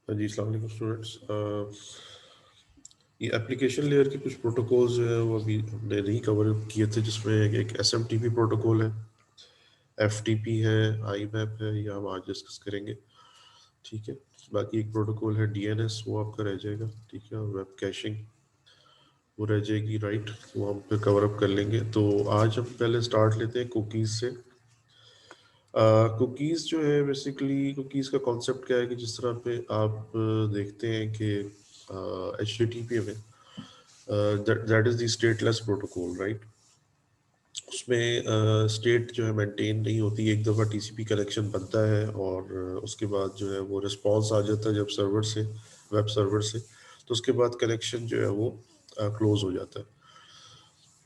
जी अस्सलाम वालेकुम स्टूडेंट्स। ये एप्लीकेशन लेयर के कुछ प्रोटोकॉल्स जो है वो अभी हमने नहीं कवर किए थे, जिसमें एक SMTP प्रोटोकॉल है, FTP है, IMAP है, ये हम आज डिस्कस करेंगे। ठीक है, बाकी एक प्रोटोकॉल है DNS, वो आपका रह जाएगा। ठीक है, और वेब कैशिंग वो रह जाएगी, राइट, वो हम फिर कवर अप कर लेंगे। तो आज हम पहले स्टार्ट लेते हैं कुकीज़ से। कुकीज़ जो है, बेसिकली कुकीज़ का कॉन्सेप्ट क्या है कि जिस तरह पे आप देखते हैं कि HTTP में that is the stateless protocol, right. उसमें स्टेट जो है मेंटेन नहीं होती। एक दफ़ा TCP कनेक्शन बनता है और उसके बाद जो है वो रिस्पॉन्स आ जाता है जब सर्वर से, वेब सर्वर से, तो उसके बाद कनेक्शन जो है वो क्लोज हो जाता है।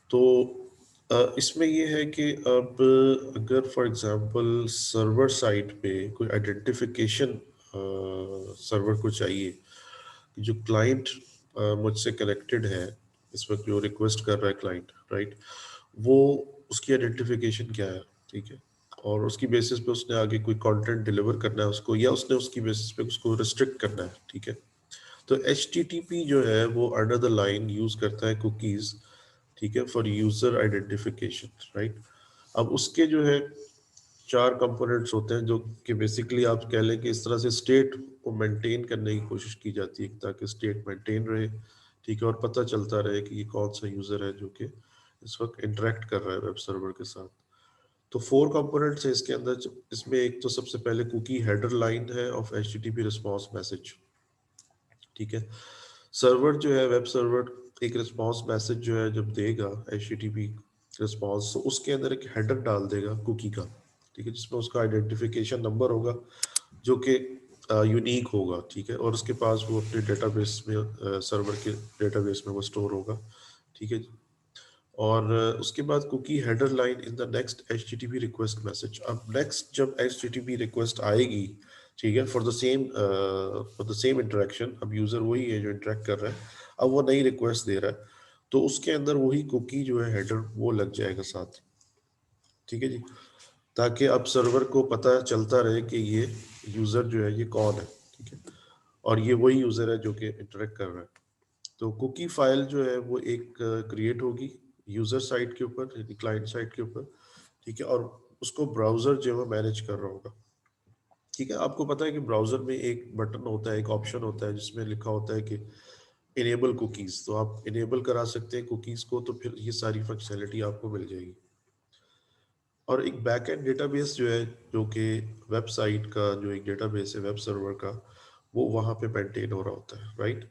तो इसमें ये है कि अब अगर फॉर एग्जांपल सर्वर साइड पे कोई आइडेंटिफिकेशन सर्वर को चाहिए कि जो क्लाइंट मुझसे कनेक्टेड है, इस वक्त जो रिक्वेस्ट कर रहा है क्लाइंट, राइट, वो उसकी आइडेंटिफिकेशन क्या है, ठीक है, और उसकी बेसिस पे उसने आगे कोई कंटेंट डिलीवर करना है उसको, या उसने उसकी बेसिस पे उसको रिस्ट्रिक्ट करना है, ठीक है। तो HTTP जो है वो अंडर द लाइन यूज करता है कुकीज, ठीक है, फॉर यूजर आइडेंटिफिकेशन, राइट। अब उसके जो है चार कंपोनेंट्स होते हैं, जो कि बेसिकली आप कह लें कि इस तरह से स्टेट को मेंटेन करने की कोशिश की जाती है ताकि स्टेट मेंटेन रहे, ठीक है, और पता चलता रहे कि ये कौन सा यूजर है जो कि इस वक्त इंटरेक्ट कर रहा है वेब सर्वर के साथ। तो फोर कंपोनेंट्स है इसके अंदर। इसमें एक तो सबसे पहले कुकी हेडर लाइन है ऑफ HTTP रिस्पॉन्स मैसेज, ठीक है। सर्वर जो है, वेब सर्वर एक रिस्पॉन्स मैसेज जो है जब देगा HTTP रिस्पॉन्स, तो उसके अंदर एक हेडर डाल देगा कुकी का, ठीक है, जिसमें उसका आइडेंटिफिकेशन नंबर होगा जो कि यूनिक होगा, ठीक है, और उसके पास वो अपने डेटाबेस में, सर्वर के डेटाबेस में वो स्टोर होगा, ठीक है। और उसके बाद cookie header line in the next HTTP request message. अब नेक्स्ट जब HTTP रिक्वेस्ट आएगी, ठीक है, फॉर द सेम इंटरेक्शन, अब यूजर वही है जो इंटरेक्ट कर रहा है, अब वो नई रिक्वेस्ट दे रहा है, तो उसके अंदर वही कुकी जो है हेडर वो लग जाएगा साथ, ठीक है जी, ताकि अब सर्वर को पता चलता रहे कि ये यूजर जो है ये कौन है, ठीक है, और ये वही यूजर है जो कि इंटरेक्ट कर रहा है। तो कुकी फाइल जो है वो एक क्रिएट होगी यूजर साइट के ऊपर, यानी क्लाइंट साइट के ऊपर, ठीक है, और उसको ब्राउजर जो है मैनेज कर रहा होगा, ठीक है। आपको पता है कि ब्राउजर में एक बटन होता है, एक ऑप्शन होता है जिसमें लिखा होता है कि इनेबल कुकीज, तो आप इनेबल करा सकते हैं कुकीज को, तो फिर ये सारी फंक्शनैलिटी आपको मिल जाएगी। और एक बैकएंड डेटाबेस जो है, जो कि वेबसाइट का जो एक डेटाबेस है वेब सर्वर का, वो वहाँ पे मेंटेन हो रहा होता है, राइट।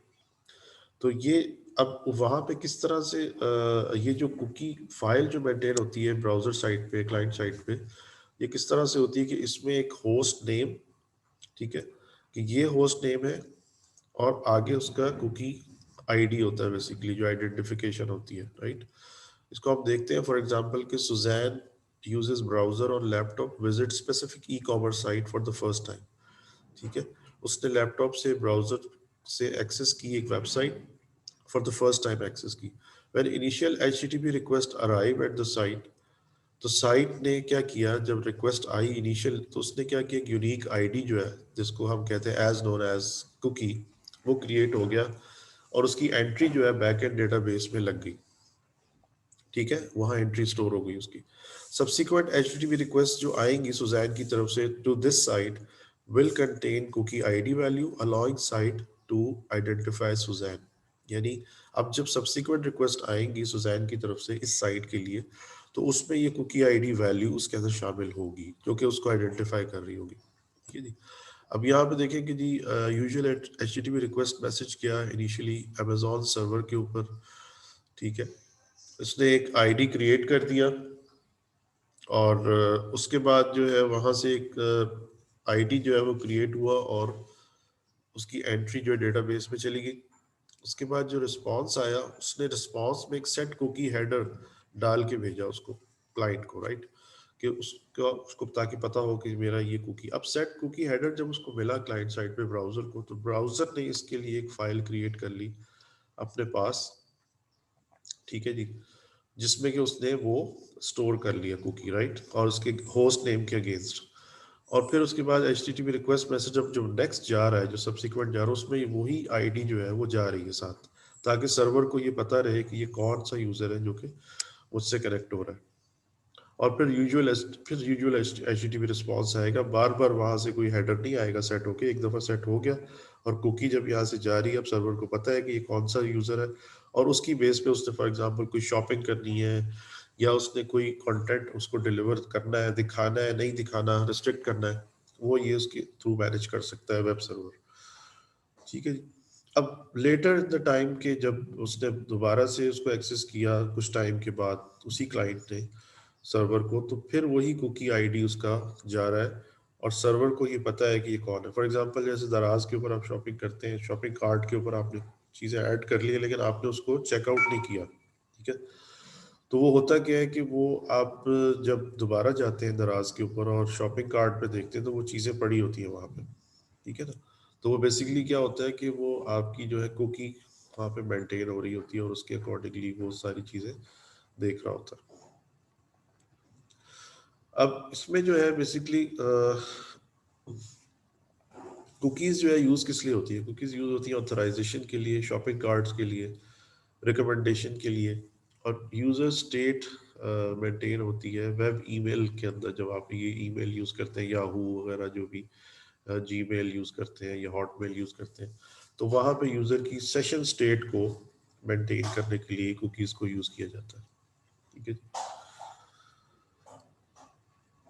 तो ये अब वहाँ पे किस तरह से ये जो कुकी फाइल जो मेंटेन होती है ब्राउजर साइट पे, क्लाइंट साइट पे, ये किस तरह से होती है कि इसमें एक होस्ट नेम, ठीक है, कि ये होस्ट नेम है, और आगे उसका कुकी आईडी होता है, बेसिकली जो आइडेंटिफिकेशन होती है, राइट। इसको आप देखते हैं फॉर एग्जांपल कि सुजैन यूजेस ब्राउजर और laptop visit specific e-commerce site for the first time, ठीक है। उसने लैपटॉप से ब्राउजर से एक्सेस की एक website, for the first time access की। when initial HTTP request arrive at the site, तो साइट ने क्या किया, जब रिक्वेस्ट आई इनिशियल, तो उसने क्या किया, एक यूनिक आईडी जो है जिसको हम कहते हैं एज नोन एज कुकी, वो क्रिएट हो गया, और उसकी एंट्री जो है बैक एंड डेटाबेस में लग गई, ठीक है, वहां एंट्री स्टोर हो गई उसकी। सब्सिक्वेंट HTTP रिक्वेस्ट जो आएंगी सुजैन की तरफ से to this site will contain cookie ID value allowing site to identify Susan, यानी अब जब सब्सिक्वेंट रिक्वेस्ट आएंगी सुजैन की तरफ से इस साइट के लिए, तो उसमें ये कुकी आईडी वैल्यू उसके अंदर शामिल होगी जो कि उसको आइडेंटिफाई कर रही होगी, ठीक है जी। अब यहाँ पे देखें कि जी यूजुअल HTTP रिक्वेस्ट मैसेज किया इनिशियली अमेजोन सर्वर के ऊपर, ठीक है, इसने एक आईडी क्रिएट कर दिया, और उसके बाद जो है वहां से एक आईडी जो है वो क्रिएट हुआ, और उसकी एंट्री जो है डेटाबेस में चली गई। उसके बाद जो रिस्पांस आया, उसने रिस्पांस में एक सेट कुकी हेडर डाल के भेजा उसको, क्लाइंट को, राइट, कि उसका उसको ताकि पता हो कि मेरा ये कुकी। अब सेट कुकी हेडर जब उसको मिला क्लाइंट साइड पे ब्राउजर को, तो ब्राउजर ने इसके लिए एक फाइल क्रिएट कर ली अपने पास, ठीक है जी, जिसमें कि उसने वो स्टोर कर लिया कुकी, राइट, और उसके होस्ट नेम के अगेंस्ट। और फिर उसके बाद HTTP रिक्वेस्ट मैसेज अब जो नेक्स्ट जा रहा है, जो सब्सिक्वेंट जा रहा है, उसमें वही आईडी जो है वो जा रही है साथ, ताकि सर्वर को ये पता रहे कि ये कौन सा यूजर है जो कि मुझसे कनेक्ट हो रहा है। और फिर यूजुअल HTTP रिस्पॉन्स आएगा, बार बार वहां से कोई हेडर नहीं आएगा सेट होके, एक दफा सेट हो गया और कुकी जब यहाँ से जा रही है, अब सर्वर को पता है कि ये कौन सा यूजर है, और उसकी बेस पे उसने फॉर एग्जांपल कोई शॉपिंग करनी है या उसने कोई कंटेंट उसको डिलीवर करना है, दिखाना है, नहीं दिखाना, रिस्ट्रिक्ट करना है, वो ये उसके थ्रू मैनेज कर सकता है वेब सर्वर। ठीक है जी। अब लेटर इन द टाइम के जब उसने दोबारा से उसको एक्सेस किया कुछ टाइम के बाद उसी क्लाइंट ने सर्वर को, तो फिर वही कुकी आईडी उसका जा रहा है और सर्वर को ये पता है कि ये कौन है। फॉर एग्जांपल जैसे दराज के ऊपर आप शॉपिंग करते हैं, शॉपिंग कार्ट के ऊपर आपने चीज़ें ऐड कर ली है लेकिन आपने उसको चेकआउट नहीं किया, ठीक है, तो वो होता क्या है कि वो आप जब दोबारा जाते हैं दराज के ऊपर और शॉपिंग कार्ट पे देखते हैं तो वो चीज़ें पड़ी होती है वहाँ पे, ठीक है ना। तो वो बेसिकली क्या होता है कि वो आपकी जो है कुकी वहाँ पे मेंटेन हो रही होती है और उसके अकॉर्डिंगली वो सारी चीज़ें देख रहा होता है। अब इसमें जो है बेसिकली कुकीज़ जो है यूज़ किस लिए होती है, कुकीज़ यूज़ होती है ऑथराइजेशन के लिए, शॉपिंग कार्ड्स के लिए, रिकमेंडेशन के लिए, और यूज़र स्टेट मेंटेन होती है वेब ईमेल के अंदर। जब आप ये ईमेल यूज़ करते हैं, याहू वगैरह जो भी जीमेल यूज़ करते हैं या हॉटमेल यूज़ करते हैं, तो वहाँ पे यूज़र की सेशन स्टेट को मेंटेन करने के लिए कुकीज़ को यूज़ किया जाता है, ठीक है।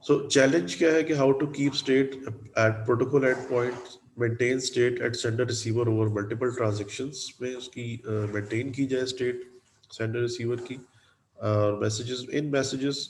सो चैलेंज क्या है कि how to keep state at protocol end point, maintain state at sender receiver over multiple transactions में उसकी मेंटेन की जाए स्टेट सेंडर रिसीवर की, और मैसेजेस इन मैसेजेस